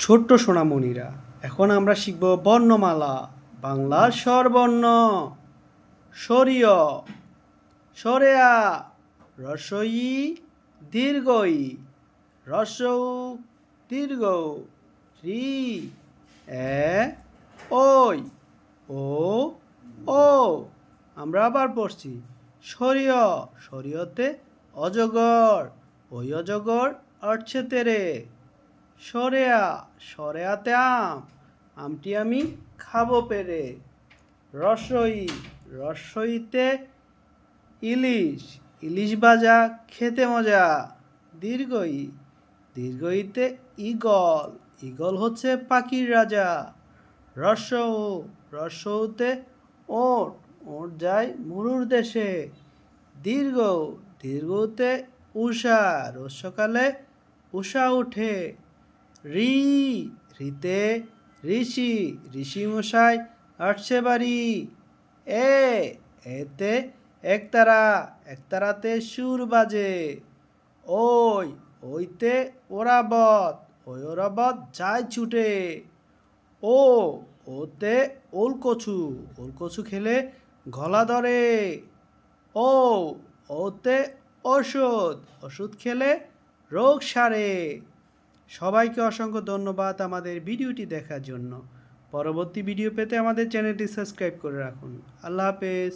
ছোট্ট সোনামণিরা, এখন আমরা শিখব বর্ণমালা। বাংলার স্বরবর্ণ: স্বরীয়, সরেয়া, রস্বই, দীর্ঘই, হ্রস্বউ, দীর্ঘ, রি, এ, ওই, ও, ও। আমরা আবার পড়ছি। স্বরীয়, স্বরীয়তে অজগর, ওই অজগর অর্ছে তেরে। সরেয়া, সরেয়াতে আম, আমটি আমি খাবো পেরে। রসই, রসইতে ইলিশ, ইলিশ ভাজা খেতে মজা। দীর্ঘই, দীর্ঘইতে ঈগল, ঈগল হচ্ছে পাখির রাজা। রসৌ, রসৌতে ওট, ওট যায় মরুর দেশে। দীর্ঘ, দীর্ঘতে উষা, রোজ সকালে উষা ওঠে। রি, রিতে ঋষি, ঋষি মশাই আসছে বাড়ি। এ, এতে একতারা, একতারাতে সুর বাজে। ওই, ওইতে ওরাবত, ওই ওরাবত যায় ছুটে। ও, ওতে ওলকচু, ওলকচু খেলে গলা ধরে। ও, ওতে ওষুধ, ওষুধ খেলে রোগ সারে। সবাইকে অসংখ্য ধন্যবাদ আমাদের ভিডিওটি দেখার জন্য। পরবর্তী ভিডিও পেতে আমাদের চ্যানেলটি সাবস্ক্রাইব করে রাখুন। আল্লাহ হাফেজ।